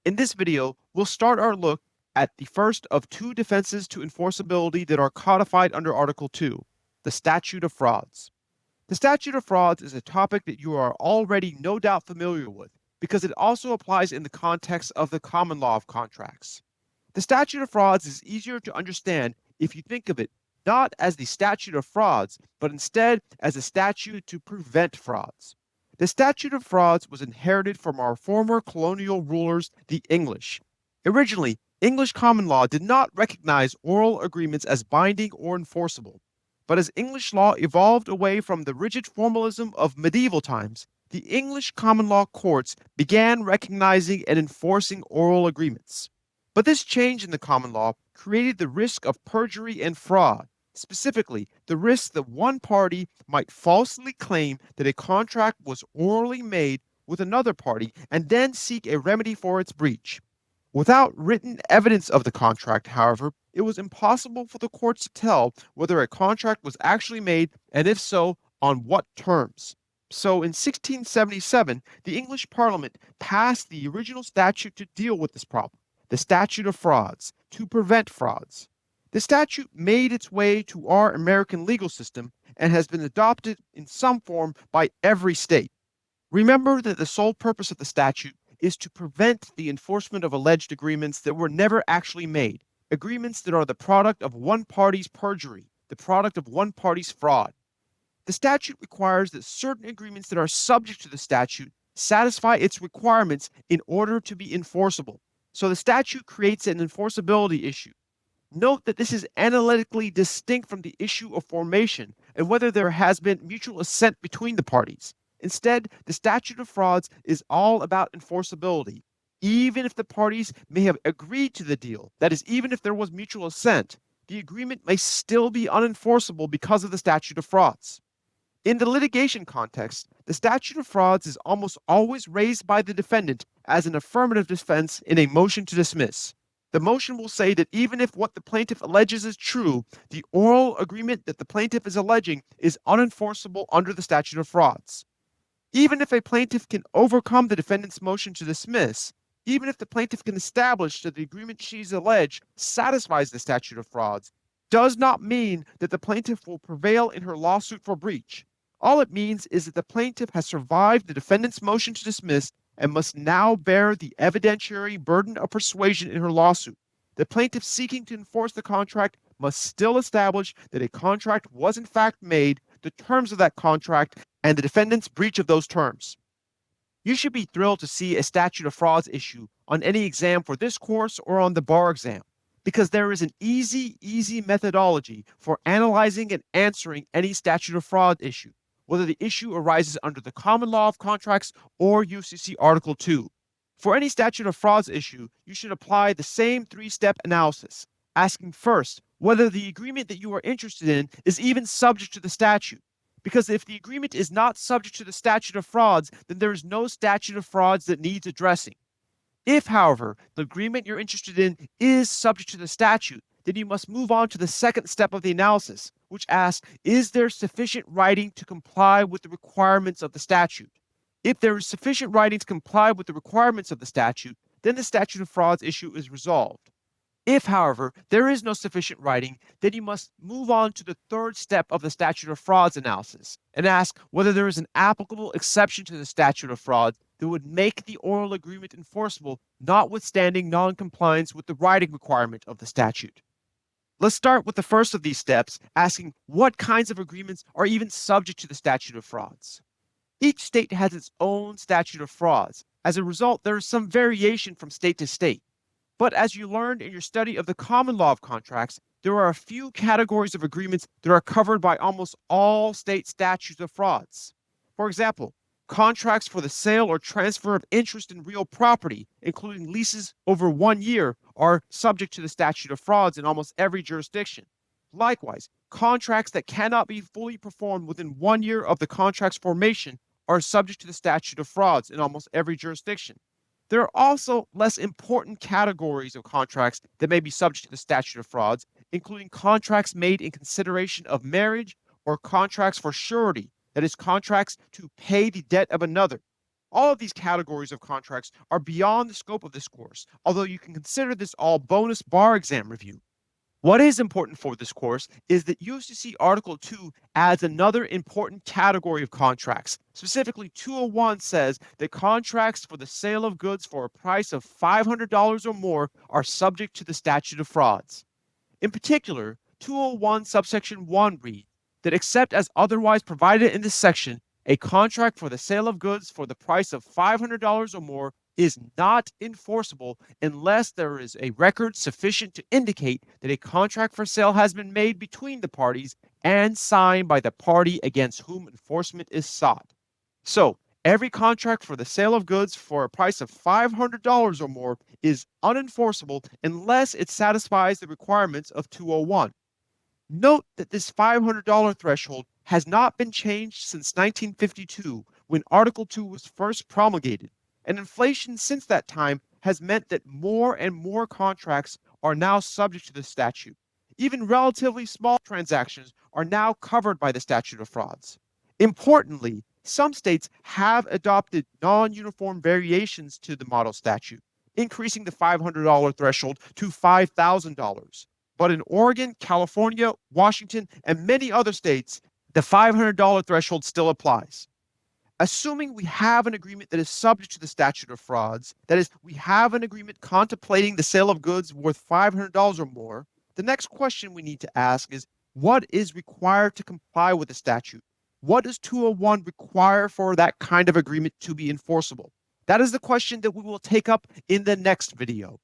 In this video, we'll start our look at the first of two defenses to enforceability that are codified under Article 2, the Statute of Frauds. The Statute of Frauds is a topic that you are already no doubt familiar with because it also applies in the context of the common law of contracts. The Statute of Frauds is easier to understand if you think of it not as the Statute of Frauds, but instead as a statute to prevent frauds. The Statute of Frauds was inherited from our former colonial rulers, the English. Originally, English common law did not recognize oral agreements as binding or enforceable. But as English law evolved away from the rigid formalism of medieval times, the English common law courts began recognizing and enforcing oral agreements. But this change in the common law created the risk of perjury and fraud, specifically the risk that one party might falsely claim that a contract was orally made with another party and then seek a remedy for its breach. Without written evidence of the contract, however, it was impossible for the courts to tell whether a contract was actually made, and if so, on what terms. So in 1677, the English Parliament passed the original statute to deal with this problem, the Statute of Frauds, to prevent frauds. The statute made its way to our American legal system and has been adopted in some form by every state. Remember that the sole purpose of the statute is to prevent the enforcement of alleged agreements that were never actually made, agreements that are the product of one party's perjury, the product of one party's fraud. The statute requires that certain agreements that are subject to the statute satisfy its requirements in order to be enforceable. So the statute creates an enforceability issue. Note that this is analytically distinct from the issue of formation and whether there has been mutual assent between the parties. Instead, the Statute of Frauds is all about enforceability. Even if the parties may have agreed to the deal, that is, even if there was mutual assent, the agreement may still be unenforceable because of the Statute of Frauds. In the litigation context, the Statute of Frauds is almost always raised by the defendant as an affirmative defense in a motion to dismiss. The motion will say that even if what the plaintiff alleges is true, the oral agreement that the plaintiff is alleging is unenforceable under the Statute of Frauds. Even if a plaintiff can overcome the defendant's motion to dismiss, even if the plaintiff can establish that the agreement she's alleged satisfies the Statute of Frauds, does not mean that the plaintiff will prevail in her lawsuit for breach. All it means is that the plaintiff has survived the defendant's motion to dismiss and must now bear the evidentiary burden of persuasion in her lawsuit. The plaintiff seeking to enforce the contract must still establish that a contract was in fact made, the terms of that contract, and the defendant's breach of those terms. You should be thrilled to see a Statute of Frauds issue on any exam for this course or on the bar exam, because there is an easy methodology for analyzing and answering any Statute of Fraud issue, whether the issue arises under the common law of contracts or UCC Article 2. For any Statute of Frauds issue, you should apply the same three-step analysis, asking first whether the agreement that you are interested in is even subject to the statute. Because if the agreement is not subject to the Statute of Frauds, then there is no Statute of Frauds that needs addressing. If, however, the agreement you're interested in is subject to the statute, then you must move on to the second step of the analysis, which asks, is there sufficient writing to comply with the requirements of the statute? If there is sufficient writing to comply with the requirements of the statute, then the Statute of Frauds issue is resolved. If, however, there is no sufficient writing, then you must move on to the third step of the Statute of Frauds analysis and ask whether there is an applicable exception to the Statute of Frauds that would make the oral agreement enforceable, notwithstanding noncompliance with the writing requirement of the statute. Let's start with the first of these steps, asking what kinds of agreements are even subject to the Statute of Frauds. Each state has its own Statute of Frauds. As a result, there is some variation from state to state. But as you learned in your study of the common law of contracts, there are a few categories of agreements that are covered by almost all state statutes of frauds. For example, contracts for the sale or transfer of interest in real property, including leases over 1 year, are subject to the Statute of Frauds in almost every jurisdiction. Likewise, contracts that cannot be fully performed within 1 year of the contract's formation are subject to the Statute of Frauds in almost every jurisdiction. There are also less important categories of contracts that may be subject to the Statute of Frauds, including contracts made in consideration of marriage or contracts for surety, that is, contracts to pay the debt of another. All of these categories of contracts are beyond the scope of this course, although you can consider this all bonus bar exam review. What is important for this course is that UCC Article 2 adds another important category of contracts. Specifically, 201 says that contracts for the sale of goods for a price of $500 or more are subject to the statute of frauds. In particular, 201 subsection 1 reads that except as otherwise provided in this section, a contract for the sale of goods for the price of $500 or more is not enforceable unless there is a record sufficient to indicate that a contract for sale has been made between the parties and signed by the party against whom enforcement is sought. So, every contract for the sale of goods for a price of $500 or more is unenforceable unless it satisfies the requirements of 201. Note that this $500 threshold has not been changed since 1952 when Article 2 was first promulgated, and inflation since that time has meant that more and more contracts are now subject to the statute. Even relatively small transactions are now covered by the statute of frauds. Importantly, some states have adopted non-uniform variations to the model statute, increasing the $500 threshold to $5,000. But in Oregon, California, Washington, and many other states, the $500 threshold still applies. Assuming we have an agreement that is subject to the statute of frauds, that is, we have an agreement contemplating the sale of goods worth $500 or more, the next question we need to ask is, what is required to comply with the statute? What does 201 require for that kind of agreement to be enforceable? That is the question that we will take up in the next video.